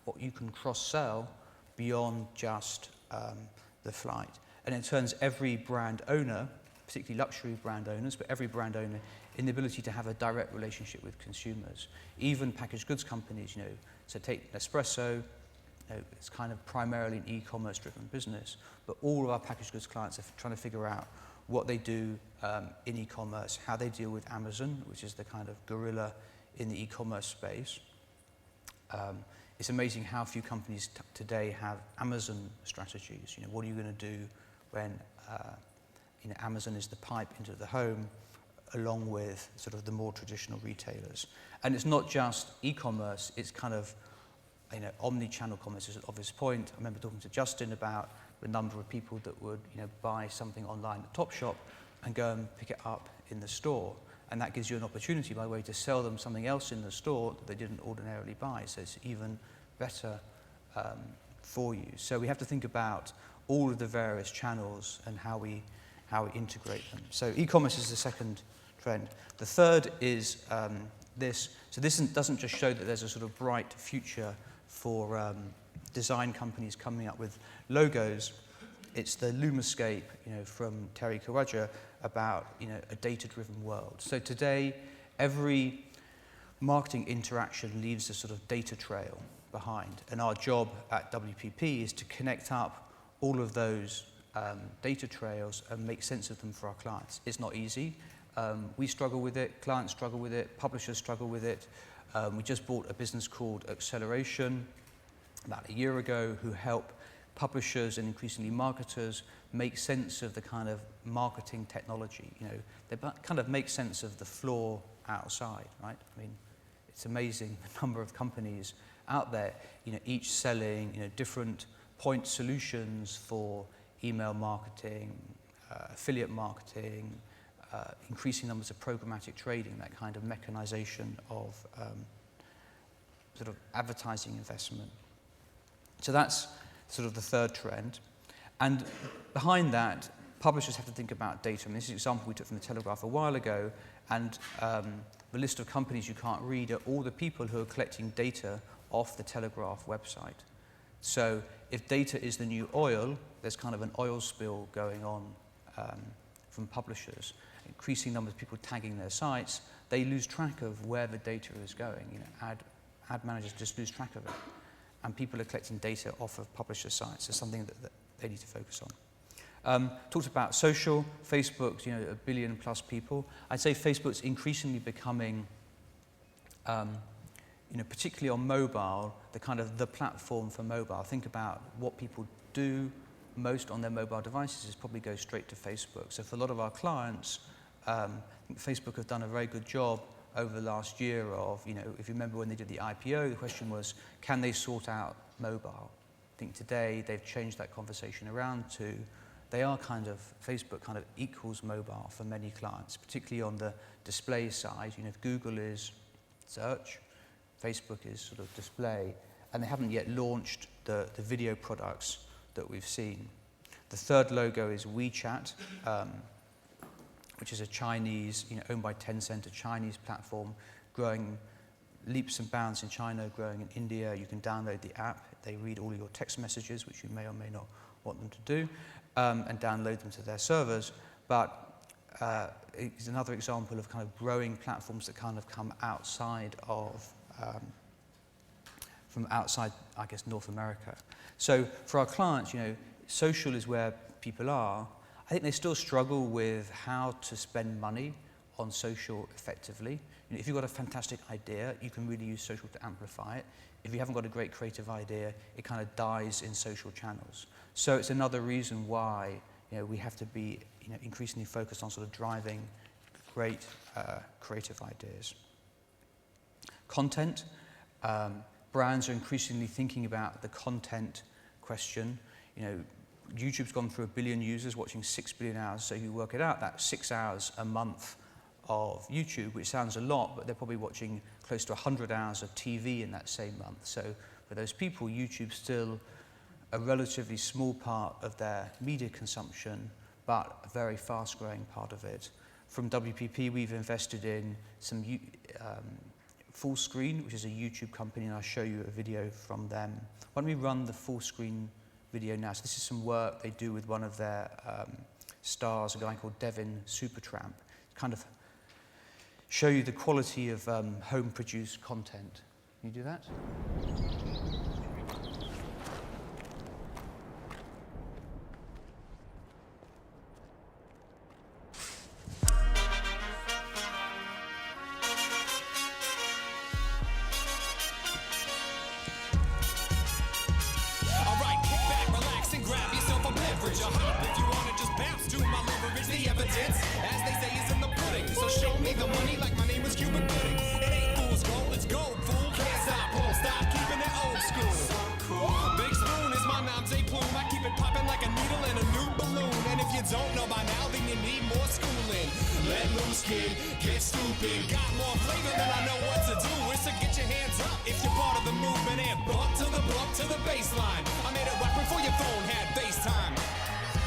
what you can cross-sell beyond just the flight. And it turns every brand owner, particularly luxury brand owners, but every brand owner, in the ability to have a direct relationship with consumers. Even packaged goods companies, so take Nespresso, it's kind of primarily an e-commerce driven business, but all of our packaged goods clients are trying to figure out what they do in e-commerce, how they deal with Amazon, which is the kind of gorilla in the e-commerce space. It's amazing how few companies today have Amazon strategies. What are you going to do when Amazon is the pipe into the home, along with sort of the more traditional retailers. And it's not just e-commerce, it's kind of omni-channel commerce is an obvious point. I remember talking to Justin about the number of people that would buy something online at Topshop and go and pick it up in the store. And that gives you an opportunity, by the way, to sell them something else in the store that they didn't ordinarily buy. So it's even better for you. So we have to think about all of the various channels and how we integrate them. So e-commerce is the second trend. The third is this. So this doesn't just show that there's a sort of bright future for design companies coming up with logos. It's the Lumascape, from Terry Kawaja about, a data-driven world. So today, every marketing interaction leaves a sort of data trail behind. And our job at WPP is to connect up all of those data trails and make sense of them for our clients. It's not easy. We struggle with it, clients struggle with it, publishers struggle with it. We just bought a business called Acceleration about a year ago who help publishers and increasingly marketers make sense of the kind of marketing technology. They kind of make sense of the floor outside, right? I mean, it's amazing the number of companies out there, each selling, different point solutions for email marketing, affiliate marketing, increasing numbers of programmatic trading, that kind of mechanization of sort of advertising investment. So that's sort of the third trend. And behind that, publishers have to think about data. And this is an example we took from the Telegraph a while ago. And the list of companies you can't read are all the people who are collecting data off the Telegraph website. So if data is the new oil, there's kind of an oil spill going on from publishers. Increasing numbers of people tagging their sites, they lose track of where the data is going. Ad managers just lose track of it. And people are collecting data off of publisher sites. It's something that they need to focus on. Talked about social. Facebook's, 1 billion plus people. I'd say Facebook's increasingly becoming, particularly on mobile, the platform for mobile. Think about what people do most on their mobile devices is probably go straight to Facebook. So for a lot of our clients, I think Facebook have done a very good job over the last year of, if you remember when they did the IPO, the question was, can they sort out mobile? I think today they've changed that conversation around to, Facebook kind of equals mobile for many clients, particularly on the display side. If Google is search, Facebook is sort of display, and they haven't yet launched the video products that we've seen. The third logo is WeChat, which is a Chinese, owned by Tencent, a Chinese platform, growing leaps and bounds in China, growing in India. You can download the app. They read all your text messages, which you may or may not want them to do, and download them to their servers. But it's another example of kind of growing platforms that kind of come outside of, from outside, I guess, North America. So for our clients, social is where people are. I think they still struggle with how to spend money on social effectively. If you've got a fantastic idea, you can really use social to amplify it. If you haven't got a great creative idea, it kind of dies in social channels. So it's another reason why we have to be increasingly focused on sort of driving great creative ideas. Content. Brands are increasingly thinking about the content question. YouTube's gone through 1 billion users watching 6 billion hours, so you work it out, that's 6 hours a month of YouTube, which sounds a lot, but they're probably watching close to 100 hours of TV in that same month. So for those people, YouTube's still a relatively small part of their media consumption, but a very fast-growing part of it. From WPP, we've invested in some Full Screen, which is a YouTube company, and I'll show you a video from them. Why don't we run the full screen video now? So this is some work they do with one of their stars, a guy called Devin Supertramp, kind of show you the quality of home-produced content. Can you do that? Don't know by now, then you need more schooling. Let loose, kid, get stupid. Got more flavor than I know what to do. It's to get your hands up if you're part of the movement and bump to the baseline. I made it right before your phone had FaceTime.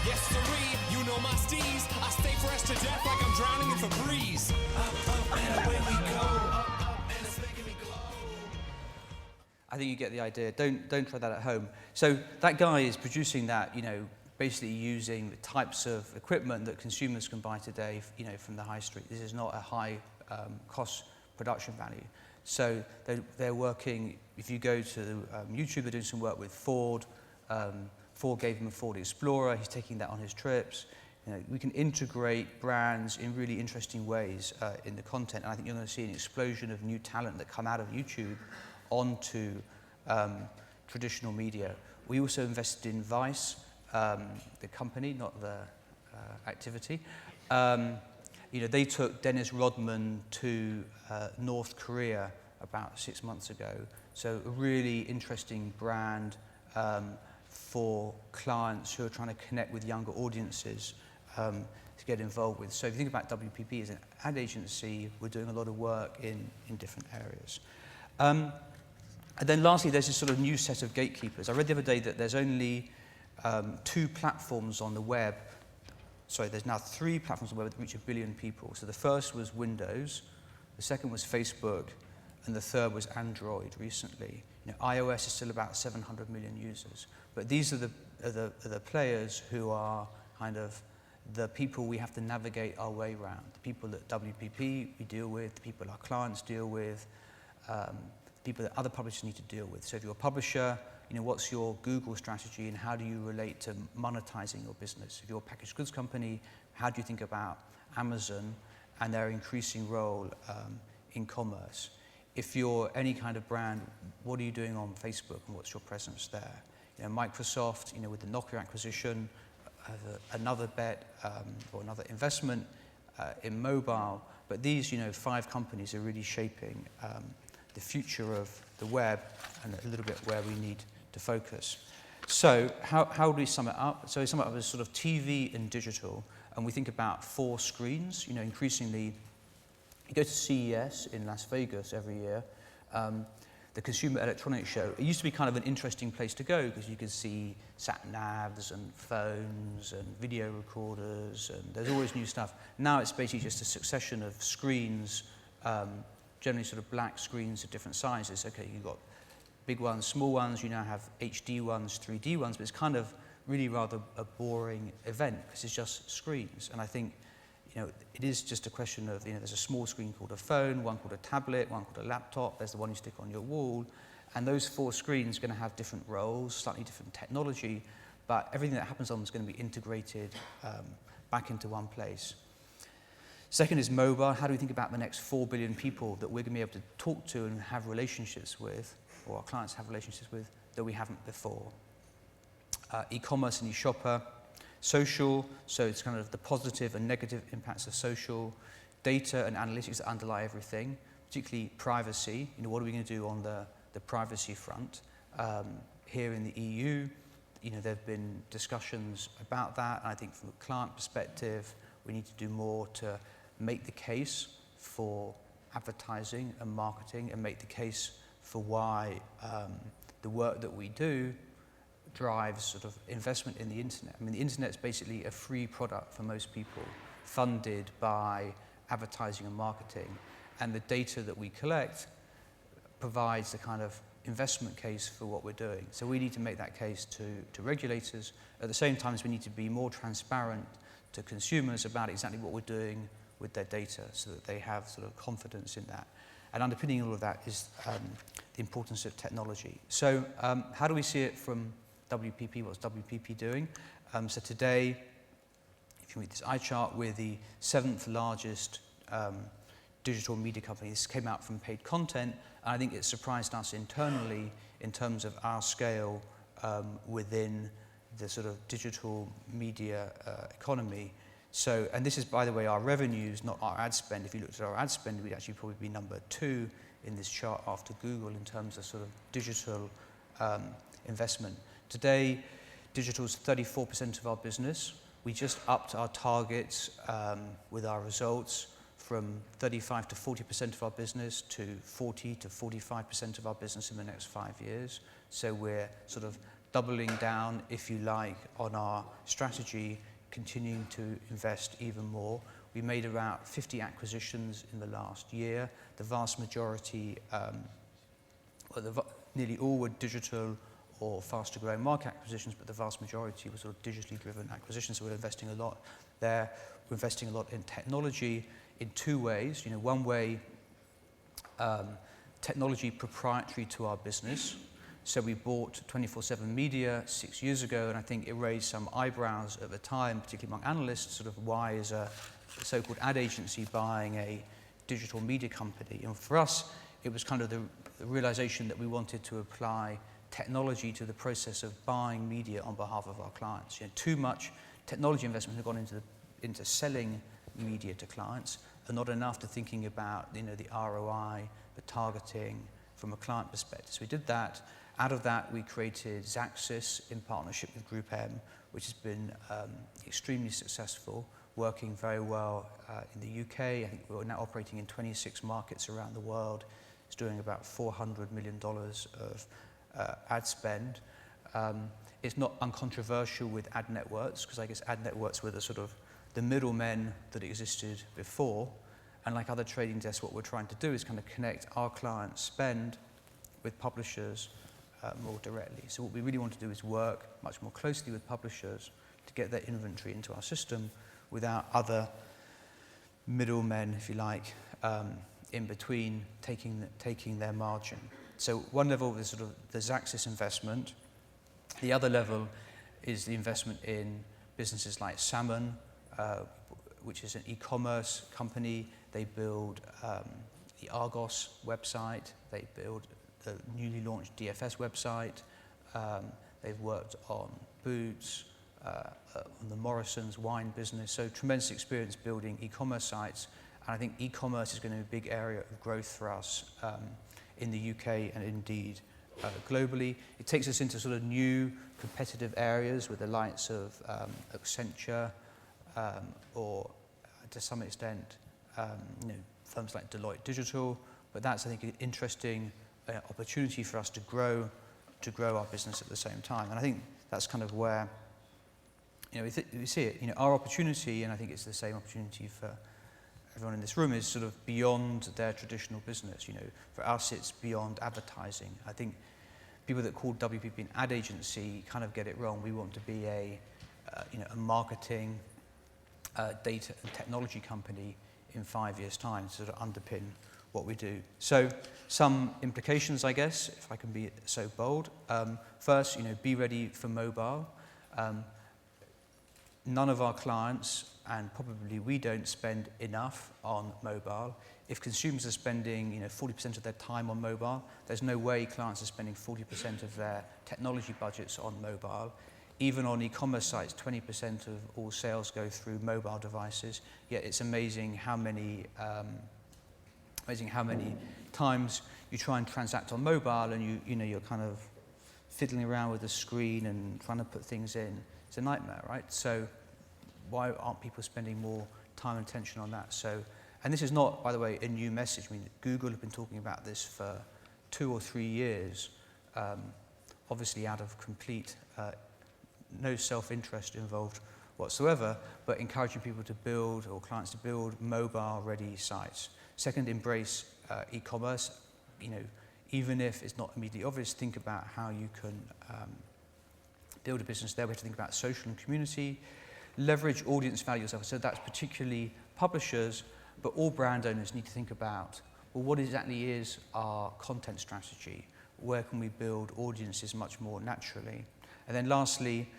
Yes, sirree, you know my steez. I stay fresh to death like I'm drowning in Febreze. Up, and away we go. Up, and it's making me glow. I think you get the idea. Don't try that at home. So that guy is producing that, basically using the types of equipment that consumers can buy today, from the high street. This is not a high cost production value. So they're working, if you go to YouTube, they're doing some work with Ford. Ford gave him a Ford Explorer. He's taking that on his trips. We can integrate brands in really interesting ways in the content. And I think you're going to see an explosion of new talent that come out of YouTube onto traditional media. We also invested in Vice, the company, not the activity. They took Dennis Rodman to North Korea about 6 months ago. So a really interesting brand for clients who are trying to connect with younger audiences to get involved with. So if you think about WPP as an ad agency, we're doing a lot of work in different areas. And then lastly, there's this sort of new set of gatekeepers. I read the other day that there's only 2 platforms on the web. Sorry, there's now 3 platforms on the web that reach 1 billion people. So the first was Windows, the second was Facebook, and the third was Android recently. iOS is still about 700 million users. But these are the players who are kind of the people we have to navigate our way around. The people that WPP we deal with, the people our clients deal with, people that other publishers need to deal with. So if you're a publisher, what's your Google strategy and how do you relate to monetizing your business? If you're a packaged goods company, how do you think about Amazon and their increasing role in commerce? If you're any kind of brand, what are you doing on Facebook and what's your presence there? Microsoft, with the Nokia acquisition, another bet or another investment in mobile. But these, 5 companies are really shaping the future of the web and a little bit where we need to focus. So how do we sum it up? So we sum it up as sort of TV and digital, and we think about 4 screens. Increasingly, you go to CES in Las Vegas every year, the Consumer Electronics Show. It used to be kind of an interesting place to go because you could see sat-navs and phones and video recorders, and there's always new stuff. Now it's basically just a succession of screens, generally sort of black screens of different sizes. Okay, you've got big ones, small ones, you now have HD ones, 3D ones, but it's kind of really rather a boring event because it's just screens. And I think, it is just a question of, there's a small screen called a phone, one called a tablet, one called a laptop, there's the one you stick on your wall, and those 4 screens are going to have different roles, slightly different technology, but everything that happens on them is going to be integrated back into one place. Second is mobile. How do we think about the next 4 billion people that we're going to be able to talk to and have relationships with, or our clients have relationships with, that we haven't before? E-commerce and e-shopper. Social, so it's kind of the positive and negative impacts of social. Data and analytics that underlie everything, particularly privacy. What are we going to do on the privacy front? Here in the EU, there have been discussions about that. And I think from a client perspective, we need to do more to make the case for advertising and marketing and make the case for why the work that we do drives sort of investment in the internet. I mean, the internet is basically a free product for most people, funded by advertising and marketing. And the data that we collect provides the kind of investment case for what we're doing. So we need to make that case to regulators. At the same time as we need to be more transparent to consumers about exactly what we're doing with their data so that they have sort of confidence in that. And underpinning all of that is the importance of technology. So how do we see it from WPP? What's WPP doing? So today, if you read this eye chart, we're the 7th largest digital media company. This came out from paid content, and I think it surprised us internally in terms of our scale within the sort of digital media economy. So, and this is, by the way, our revenues, not our ad spend. If you looked at our ad spend, we'd actually probably be number 2 in this chart after Google in terms of sort of digital investment. Today, digital is 34% of our business. We just upped our targets with our results from 35 to 40% of our business to 40 to 45% of our business in the next 5 years. So we're sort of doubling down, if you like, on our strategy, continuing to invest even more. We made about 50 acquisitions in the last year. The vast majority, nearly all were digital or faster growing market acquisitions, but the vast majority were sort of digitally driven acquisitions. So we're investing a lot there. We're investing a lot in technology in 2 ways. You know, one way, technology proprietary to our business. So we bought 24/7 Media 6 years ago, and I think it raised some eyebrows at the time, particularly among analysts, sort of why is a so-called ad agency buying a digital media company? And for us, it was kind of the realization that we wanted to apply technology to the process of buying media on behalf of our clients. You know, too much technology investment had gone into selling media to clients, and not enough to thinking about, you know, the ROI, the targeting from a client perspective. So we did that. Out of that, we created Xaxis in partnership with Group M, which has been extremely successful, working very well in the UK. I think we're now operating in 26 markets around the world. It's doing about $400 million of ad spend. It's not uncontroversial with ad networks, because I guess ad networks were the sort of the middlemen that existed before. And like other trading desks, what we're trying to do is kind of connect our clients' spend with publishers more directly. So what we really want to do is work much more closely with publishers to get their inventory into our system without other middlemen, if you like, in between taking their margin. So one level is sort of the Xaxis investment. The other level is the investment in businesses like Salmon, which is an e-commerce company. They build the Argos website. They build the newly launched DFS website. They've worked on Boots, on the Morrisons wine business. So tremendous experience building e-commerce sites. And I think e-commerce is going to be a big area of growth for us in the UK and indeed globally. It takes us into sort of new competitive areas with the likes of Accenture or to some extent you know, firms like Deloitte Digital. But that's, I think, an interesting opportunity for us to grow our business at the same time. And I think that's kind of where, you know, we see it. You know, our opportunity, and I think it's the same opportunity for everyone in this room, is sort of beyond their traditional business. You know, for us, it's beyond advertising. I think people that call WPP an ad agency kind of get it wrong. We want to be a marketing, data and technology company in 5 years' time to sort of underpin what we do. So some implications, I guess, if I can be so bold. First, you know, be ready for mobile. None of our clients, and probably we don't, spend enough on mobile. If consumers are spending, you know, 40% of their time on mobile, there's no way clients are spending 40% of their technology budgets on mobile. Even on e-commerce sites, 20% of all sales go through mobile devices. Yet it's amazing how many times you try and transact on mobile, and you're kind of fiddling around with the screen and trying to put things in. It's a nightmare, right? So why aren't people spending more time and attention on that? So, and this is not, by the way, a new message. I mean, Google have been talking about this for 2 or 3 years, obviously out of complete no self-interest involved whatsoever, but encouraging people to build, or clients to build, mobile-ready sites. Second, embrace e-commerce. You know, even if it's not immediately obvious, think about how you can build a business there. We have to think about social and community, leverage audience value yourself. So that's particularly publishers, but all brand owners need to think about, well, what exactly is our content strategy? Where can we build audiences much more naturally? And then lastly,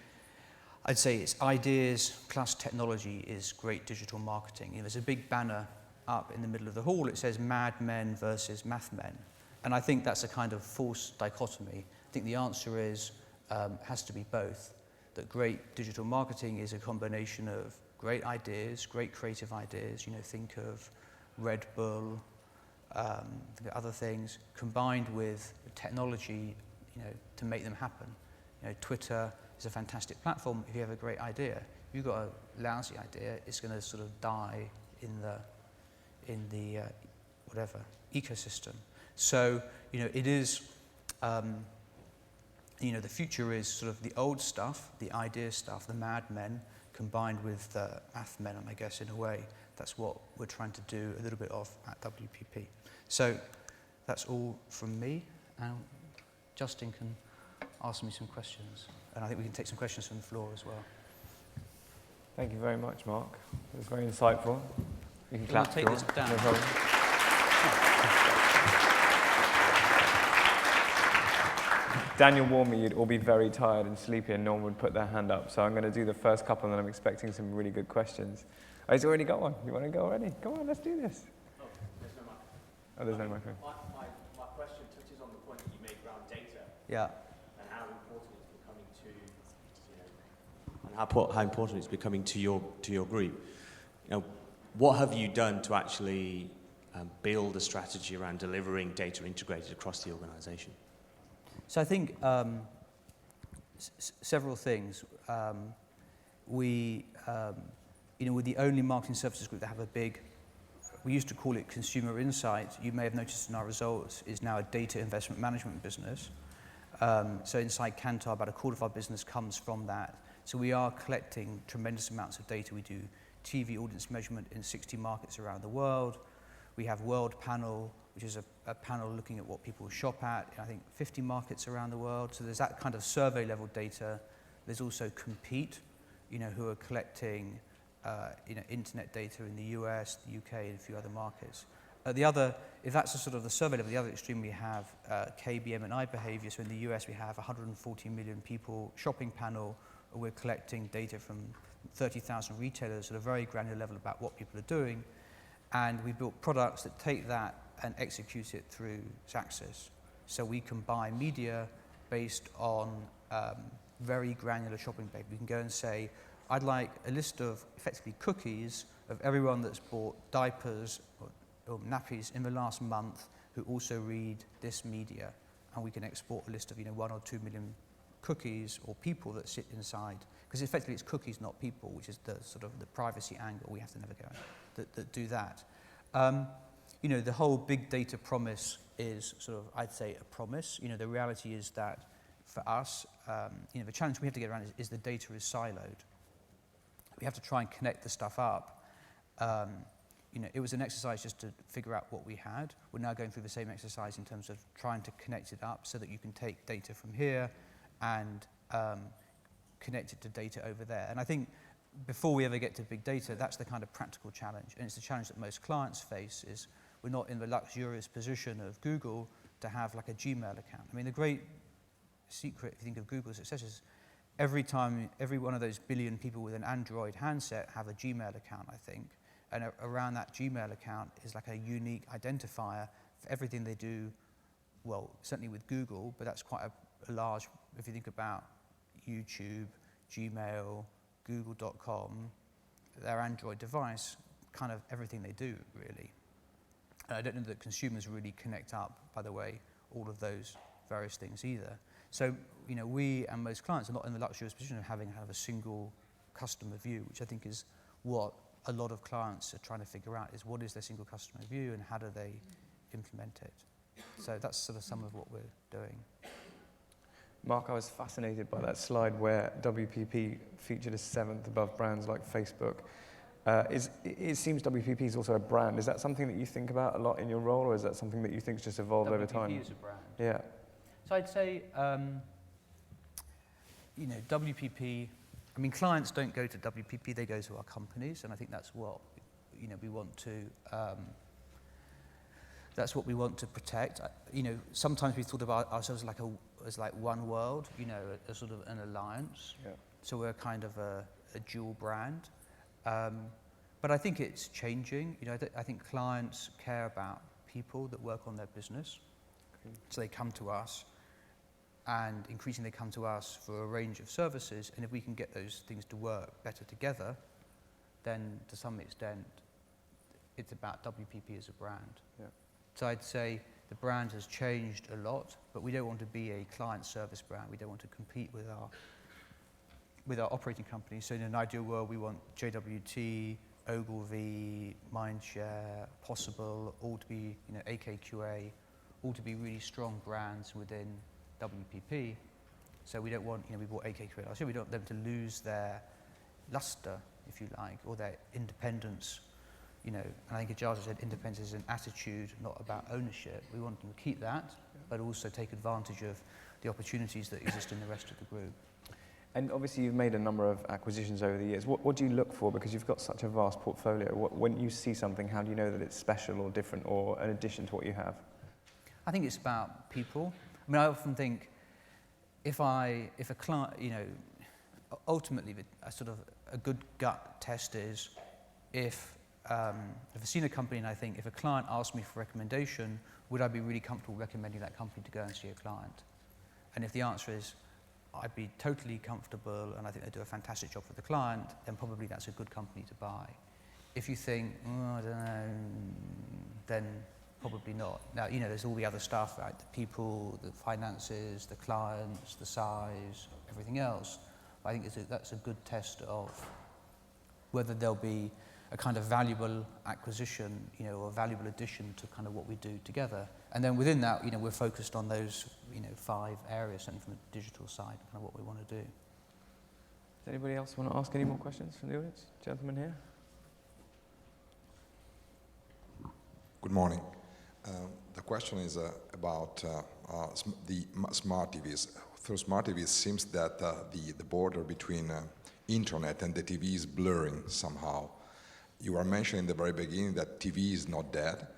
I'd say it's ideas plus technology is great digital marketing. There's a big banner up in the middle of the hall. It says mad men versus math men. And I think that's a kind of false dichotomy. I think the answer is, has to be both. That great digital marketing is a combination of great ideas, great creative ideas. Think of Red Bull, think of other things, combined with technology, to make them happen. Twitter is a fantastic platform if you have a great idea. If you've got a lousy idea, it's going to sort of die in the whatever ecosystem. So it is. The future is sort of the old stuff, the idea stuff, the mad men, combined with the math men, and I guess in a way that's what we're trying to do a little bit of at WPP. So that's all from me, and Justin can ask me some questions, and I think we can take some questions from the floor as well. Thank you very much, Mark. It was very insightful. You can clap. Take this down. No problem. Daniel warned me you'd all be very tired and sleepy and no one would put their hand up. So I'm going to do the first couple and then I'm expecting some really good questions. Oh, he's already got one. You want to go already? Come on, let's do this. Oh, there's no microphone. Oh, there's no microphone. My question touches on the point that you made around data. Yeah. And how important it's becoming to, and how important it's becoming to your group. What have you done to actually build a strategy around delivering data integrated across the organisation? So I think several things. We're the only marketing services group that have a big, we used to call it consumer insight. You may have noticed in our results, is now a data investment management business. So inside Kantar, about a quarter of our business comes from that. So we are collecting tremendous amounts of data. We do TV audience measurement in 60 markets around the world. We have World Panel, which is a panel looking at what people shop at in, I think, 50 markets around the world. So there's that kind of survey level data. There's also Compete, who are collecting internet data in the US, the UK, and a few other markets. The other, if that's the sort of the survey level, the other extreme, we have KBM and iBehavior. So in the US, we have 140 million people shopping panel. We're collecting data from 30,000 retailers at a very granular level about what people are doing. And we built products that take that and execute it through Xaxis. So we can buy media based on very granular shopping data. We can go and say, I'd like a list of effectively cookies of everyone that's bought diapers or nappies in the last month who also read this media. And we can export a list of 1 or 2 million cookies or people that sit inside. Because effectively it's cookies, not people, which is the sort of the privacy angle we have to navigate that do that. The whole big data promise is sort of, I'd say, a promise. The reality is that for us, the challenge we have to get around is the data is siloed. We have to try and connect the stuff up. It was an exercise just to figure out what we had. We're now going through the same exercise in terms of trying to connect it up so that you can take data from here and connect it to data over there. And I think before we ever get to big data, that's the kind of practical challenge. And it's the challenge that most clients face is we're not in the luxurious position of Google to have like a Gmail account. I mean, the great secret, if you think of Google's success, is every one of those billion people with an Android handset have a Gmail account, I think. And around that Gmail account is like a unique identifier for everything they do, well, certainly with Google, but that's quite a large, if you think about YouTube, Gmail, Google.com, their Android device, kind of everything they do, really. And I don't know that consumers really connect up, by the way, all of those various things either. So, we and most clients are not in the luxurious position of having kind of a single customer view, which I think is what a lot of clients are trying to figure out, is what is their single customer view and how do they implement it. So that's sort of some of what we're doing. Mark, I was fascinated by that slide where WPP featured as 7th above brands like Facebook. It seems WPP is also a brand. Is that something that you think about a lot in your role, or is that something that you think's just evolved over time? WPP is a brand. Yeah. So I'd say, WPP, I mean, clients don't go to WPP, they go to our companies, and I think that's what, we want to protect. Sometimes we thought about ourselves as like one world, a sort of an alliance. Yeah. So we're kind of a dual brand. But I think it's changing. I think clients care about people that work on their business. Okay. So they come to us, and increasingly they come to us for a range of services, and if we can get those things to work better together, then to some extent it's about WPP as a brand. Yeah. So I'd say the brand has changed a lot, but we don't want to be a client service brand. We don't want to compete with our operating companies. So in an ideal world, we want JWT, Ogilvy, Mindshare, Possible, all to be, AKQA, all to be really strong brands within WPP. So we don't want, we bought AKQA last year, we don't want them to lose their luster, if you like, or their independence. And I think Ajaza said independence is an attitude, not about ownership. We want them to keep that, but also take advantage of the opportunities that exist in the rest of the group. And obviously you've made a number of acquisitions over the years. What do you look for? Because you've got such a vast portfolio. When you see something, how do you know that it's special or different or an addition to what you have? I think it's about people. I mean, I often think if a client, ultimately a good gut test is if I've seen a company and I think if a client asks me for a recommendation, would I be really comfortable recommending that company to go and see a client? And if the answer is I'd be totally comfortable and I think they do a fantastic job for the client, then probably that's a good company to buy. If you think, I don't know, then probably not. Now, there's all the other stuff, right? The people, the finances, the clients, the size, everything else. I think that's a good test of whether there'll be a kind of valuable acquisition, or a valuable addition to kind of what we do together. And then within that, we're focused on those, 5 areas, certainly from the digital side, kind of what we want to do. Does anybody else want to ask any more questions from the audience? Gentleman here. Good morning. The question is about the smart TVs. Through smart TVs, it seems that the border between internet and the TV is blurring somehow. You were mentioning in the very beginning that TV is not dead.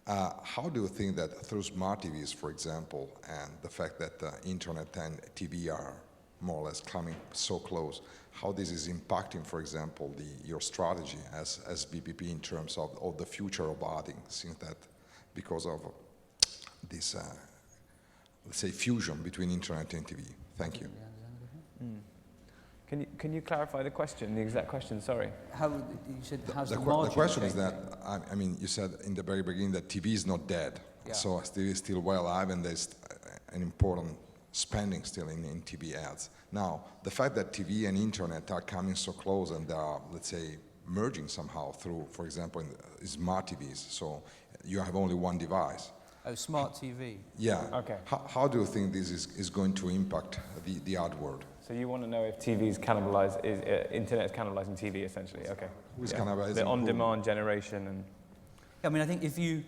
How do you think that through smart TVs, for example, and the fact that internet and TV are more or less coming so close, how this is impacting, for example, your strategy as BPP in terms of the future of adding, since that because of this, let's say, fusion between internet and TV? Thank you. Can you clarify the question, the exact question? Sorry. You said how's the The question is that, I mean, you said in the very beginning that TV is not dead. Yeah. So TV is still well alive and there's an important spending still in TV ads. Now, the fact that TV and internet are coming so close and they are, let's say, merging somehow through, for example, in smart TVs, so you have only one device. Oh, smart TV. Yeah. Okay. How do you think this is going to impact the ad world? So you want to know if internet's cannibalizing TV, essentially. Okay. Who's cannibalizing the who? on-demand generation and. I mean, I think if you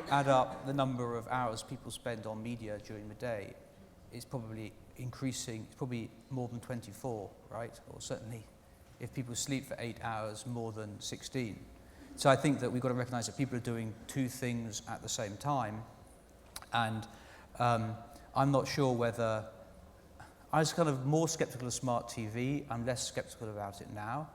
add up the number of hours people spend on media during the day, it's probably increasing. It's probably more than 24, right? Or certainly, if people sleep for 8 hours, more than 16. So I think that we've got to recognise that people are doing 2 things at the same time, and I'm not sure whether. I was kind of more sceptical of smart TV. I'm less sceptical about it now.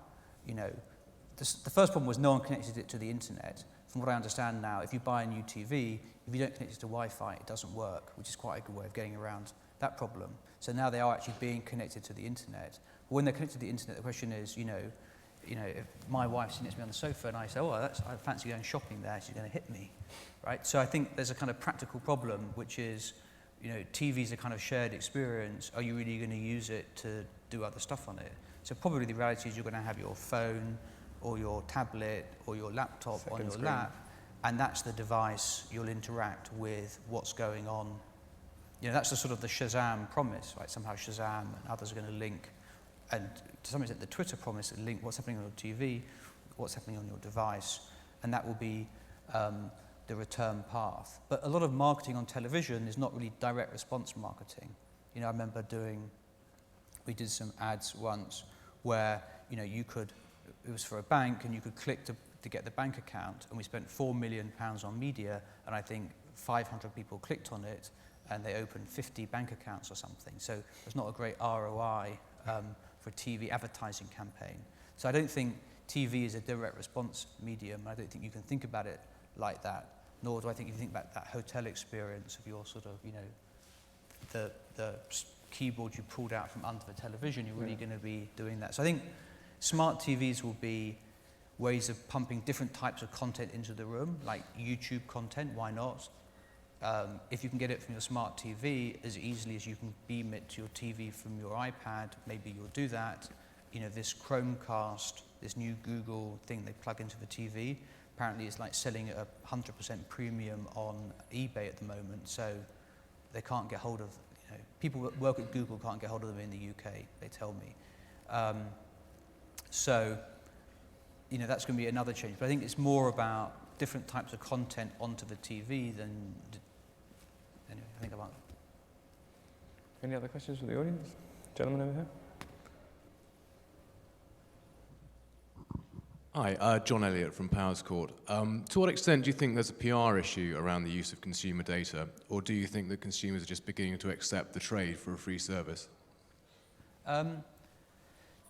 The first problem was no one connected it to the internet. From what I understand now, if you buy a new TV, if you don't connect it to Wi-Fi, it doesn't work, which is quite a good way of getting around that problem. So now they are actually being connected to the internet. But when they're connected to the internet, the question is, if my wife's sitting next to me on the sofa and I say, I fancy going shopping there, she's going to hit me, right? So I think there's a kind of practical problem, which is, TV's a kind of shared experience. Are you really going to use it to do other stuff on it? So probably the reality is you're going to have your phone or your tablet or your laptop on your lap, and that's the device you'll interact with what's going on. That's the sort of the Shazam promise, right? Somehow Shazam and others are going to link, and to some extent the Twitter promise that link what's happening on TV what's happening on your device, and that will be the return path. But a lot of marketing on television is not really direct response marketing. You know, I remember we did some ads once where, you know, it was for a bank, and you could click to get the bank account, and we spent £4 million on media, and I think 500 people clicked on it, and they opened 50 bank accounts or something. So it's not a great ROI for a TV advertising campaign. So I don't think TV is a direct response medium. I don't think you can think about it like that, nor do I think you think about that hotel experience of your sort of, you know, the keyboard you pulled out from under the television. You're really going to be doing that. So I think smart TVs will be ways of pumping different types of content into the room, like YouTube content, why not? If you can get it from your smart TV as easily as you can beam it to your TV from your iPad, maybe you'll do that. You know, this Chromecast, this new Google thing they plug into the TV, apparently it's like selling at 100% premium on eBay at the moment, so they can't get hold of, you know, people that work at Google can't get hold of them in the UK, they tell me. So, you know, that's going to be another change. But I think it's more about different types of content onto the TV than... Anyway, I think about... Any other questions from the audience? Gentleman over here. Hi, John Elliott from Powers Court. To what extent do you think there's a PR issue around the use of consumer data, or do you think that consumers are just beginning to accept the trade for a free service?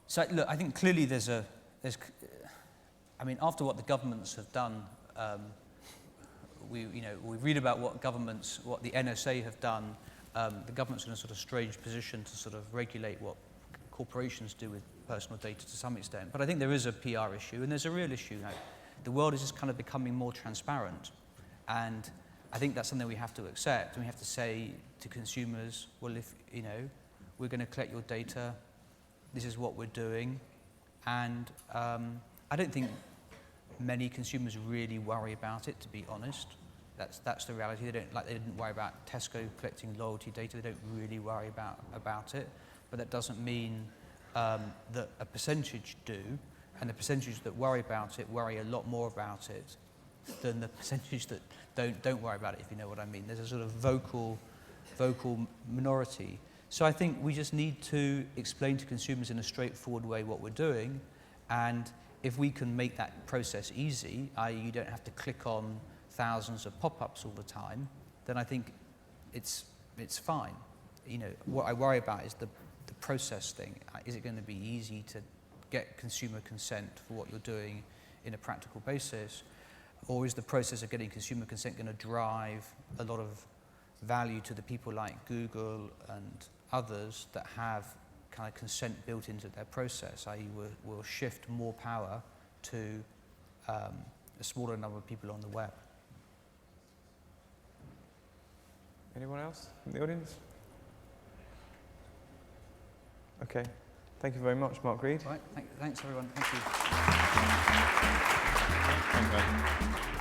So, look, I think clearly I mean, after what the governments have done, we read about what the NSA have done. The government's in a sort of strange position to sort of regulate what corporations do with personal data to some extent. But I think there is a PR issue, and there's a real issue. Like, the world is just kind of becoming more transparent, and I think that's something we have to accept. And we have to say to consumers, well, if you know, we're going to collect your data, this is what we're doing, and I don't think many consumers really worry about it, to be honest. That's the reality. They didn't worry about Tesco collecting loyalty data. They don't really worry about it. But that doesn't mean that a percentage do, and the percentage that worry about it worry a lot more about it than the percentage that don't worry about it, if you know what I mean. There's a sort of vocal minority. So I think we just need to explain to consumers in a straightforward way what we're doing, and if we can make that process easy, i.e. you don't have to click on thousands of pop-ups all the time, then I think it's fine. You know, what I worry about is the process thing. Is it going to be easy to get consumer consent for what you're doing in a practical basis? Or is the process of getting consumer consent going to drive a lot of value to the people like Google and others that have kind of consent built into their process, i.e. will shift more power to a smaller number of people on the web? Anyone else in the audience? Okay. Thank you very much, Mark Read. Right. Thanks, everyone. Thank you. Thank you.